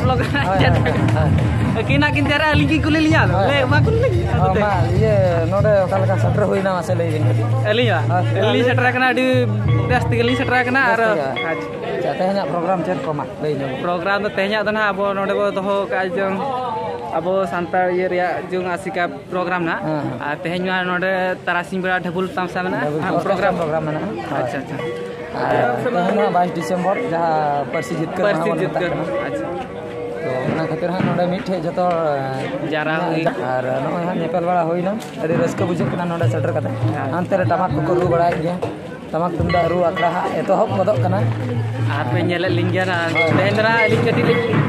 vlog kina kintera linki kuliliya le ma kuling ma ye node kalka setter hoina mase lei din eliya eli setter kana di das tigeli setter kana ar tehnya program chat ko ma lei program to tehnya tana abo node ko doho ka jong abo santar ye ria jung asika program na tehnya node tarasing bera dhabul tamsa mena program mena acha acha tehnya 22 Desember jaha persi jitkar acha तो ना खातिर हां नोडे मिठे जतो Zara हुई और नोय हां nipple बड़ा होइना अडी रस्क बुझे कना नोडे सेटर कते अंते रे टमाक को रू बड़ाय गया टमाक तुमदा रू अकड़ा एतो हब बदक कना आप पे नेले लिंगरा देंद्रा लिंग कटी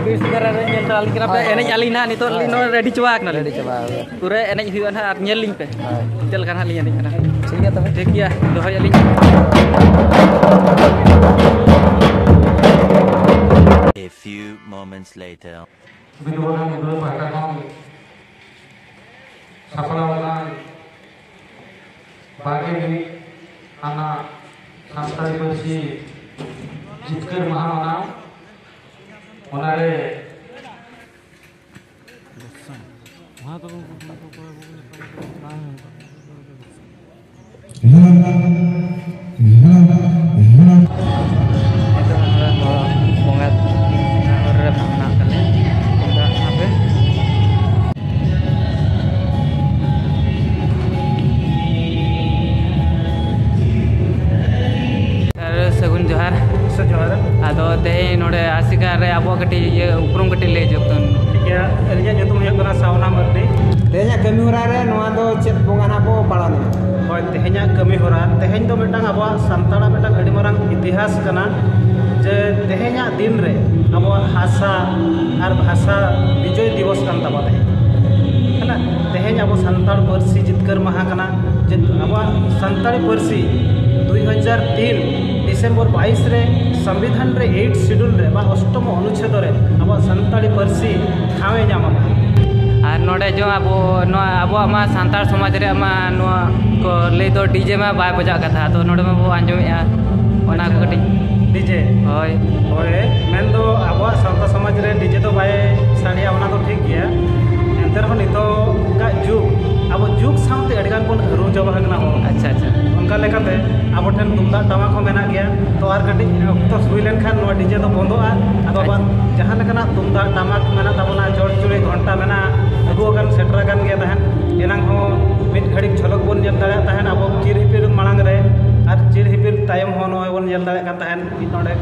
बीस करा रे नेल ताल करा पे एने आलिना नितो लिनो रेडी चवा कना रेडी चवा पूरे एने हुई ना आर नेल लिंग पे चल कना लिया नहीं कना ठीक है तबे ठीक है दोहय लिंग A few moments later. Biduan itu bahkan sapalawan bagi ini anak santai bersih jitkar mahana onare Ado teh node asika re abo kati ye uprum kati le jokton ya elinya nyutum huyuk kana sauna mardi tehnya kami hora re noa do chet bonga abo palan hoy tehnya kami hora tehnya do metang abo santara metang adi marang itihas kana je tehnya din re abo hasa ar bhasa bijoy divos kan taba teh kana tehnya abo santar parsi jitkar maha kana je abo santari parsi 2003 Desember 22 रे संविधान रे 8 schedule रे बा अष्टम अनुच्छेद रे अब संताली परसी ठावे जामा आर नोडे जो अब आमा संताल समाज रे आमा नो को ले दो डीजे में बाय बजा कथा तो नोडे में वो आंजोमेया ओना को कटी डीजे होय होय मेन दो अब संता समाज रे डीजे तो बाय साडिया ओना तो ठीक गया एंतर हो नितो का जुग अब जुग साउते अडगान कोन रू जबा हकना हो अच्छा अच्छा उनका लेकाते अब ठन तुमदा टमाक हो मेना गया तो आर कटी तो सुई लेन खान नो डीजे तो बंदोआ अब जहां लेकना तुमदा टमाक मेना तबना जोड़ चुड़ी घंटा मेना अगु अगन सेटर गन गया तहन एनांग हो मिट घड़ी झलक बोन नेल दाड़ा तहन अब चिर हिपिर मांग रे आर चिर हिपिर तायम हो नो बोन नेल दाड़ा का तहन नोडे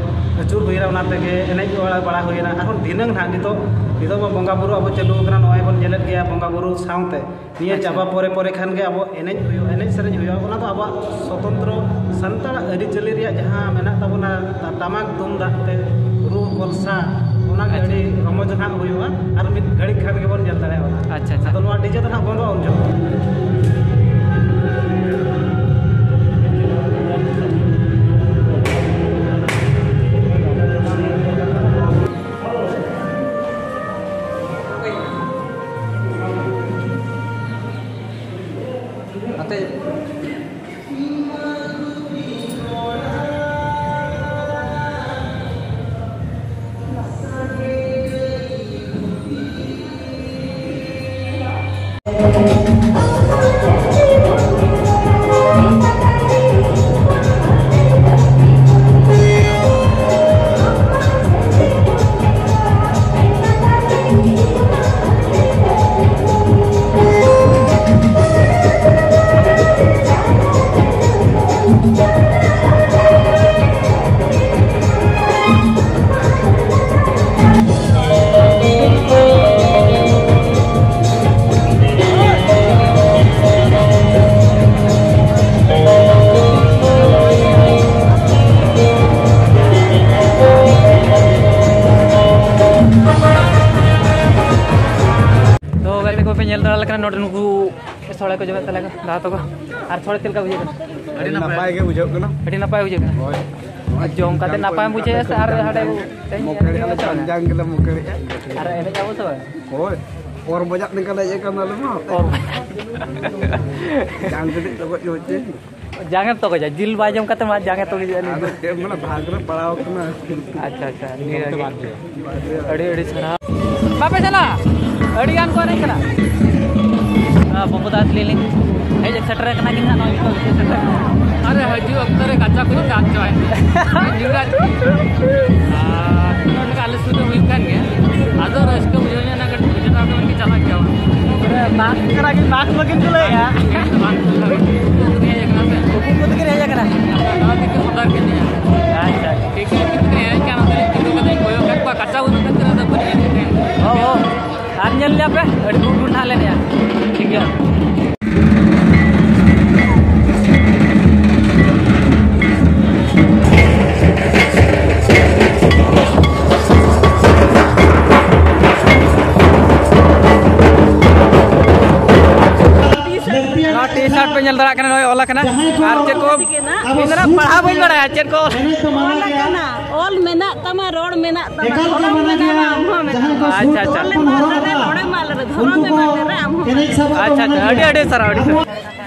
अचुर हुईरा ओना तेगे एनेज बड़ा हुईना आखन दिनंग ना नितो नितो बंगा बुरु अब चलु कना नोय बोन नेलेत गया बंगा बुरु साउते निये चाबा परे परे खान के अब एनेज सरेज हुई ओना तो अब स्वतंत्र संताल अरी चली रिया जहां मेना तबना टमाक तुमदा ते रू कोलसा ओना के अड़ी रमज ना हुईवा आर मिट घड़ी खान के बोन नेल दाड़ा अच्छा अच्छा तो नो डीजे तो ना बंदो उन जो नोट नुकु सोळे को जबे तले दा तो आर सोळे तिल का बुझे अडी नपाय के बुझो कना अडी नपाय बुझे होय जोम काते नपाय बुझे आर हाडे मोकड़ी जांग के मोकड़ी आर एने जाबो तो होय और बजाक निकल जाए कना ले और जांग के तो जो jangan to aja jil bajam kata mah jangan to aja mana भाग रे पड़ाव कना अच्छा अच्छा अड़ी अड़ी सरा बापे चला अड़ी गान को नहीं करा हां बबुदात लीलिंग हे जे सेटर कना कि ना नो सेटर अरे हजू अक्तरे काचा को काच join juga नोन काले सुदो हुई kan ya ado रस्को बुझोnya ना कट बुझना तो उनकी चला गया अरे नाक करा कि नाक लगिन चले या कुकुर तो किरे करा ना के पता के नहीं अच्छा ठीक है कितने है क्या ना किलो का कोयो का काचा उन का तो बुझे ओ आर नेल ले पे अड़ी गुड ना ले या ठीक है टी-शर्ट पे दड़ा कना नय ओला कना आर चेक को इनरा पढ़ा बई बड़ा चेक को ओला कना ओल मेना तमा रोड मेना तमा ओला मेना आमो मेना अच्छा अच्छा रोडे माल रे धरो में माल रे आमो अच्छा अच्छा अड़ी अड़ी सर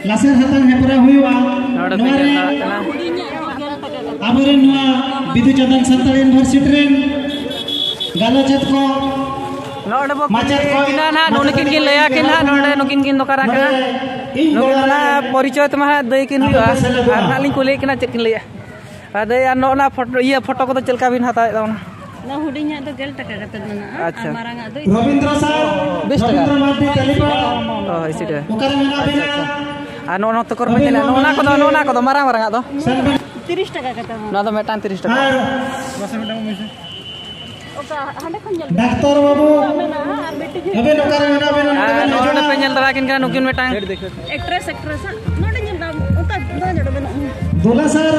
लासेर हतन हेपरा हुआ नोड पे दड़ा कना आबरे नवा बिदु चंदन संताल यूनिवर्सिटी रेन गालोचत को नोड बो किना ना नोनकिन किन लया किन ना नोड नोकिन किन दोकारा कना नोना परिचय तमा दई किन हुआ आर नालिन को ले किना चेक लया आदे या नोना फोटो ये फोटो को तो चलका बिन हता दाउना ना हुडिnya तो 10 टका कते मना अच्छा मारांगा दो रविंद्र सर 20 टका रविंद्र माटी तेलिपा ओ इसी दे ओकर मेना बिना आ नोना तो कर में नोना को मारा मारा दो 30 टका कते ना तो मेटान 30 टका बस मेटा में ओका हंडे खन जल डॉक्टर बाबू मेना आर बेटी अबे नोकर मेना बिना नोड पे जल दड़ा किन का नुकिन मेटान एक्ट्रेस नोडे जल दाम ओका दो जड़ बेना दोला सर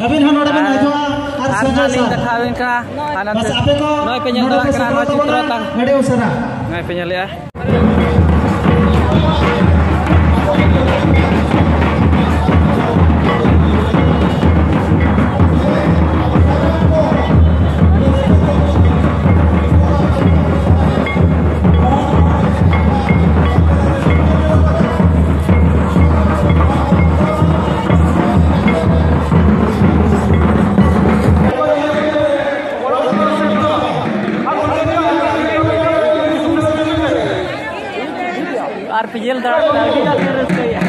अबे हम नोडे में जो आर सजा नालिन सर दिखाविन का बस आपे को नय पे जल दड़ा कना नो चित्र ता नडे उसरा नय पे जल या आर पिजल दड़ा रस्का या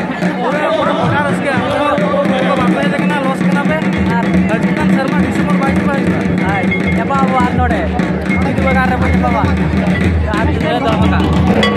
पूरा रस्का को बापे देखना लॉस कना पे आर हजकान शर्मा डिसेंबर 22 बाई हाय या बाबा आर नोडे इति बगार रे बाबा आर पिजल दड़ा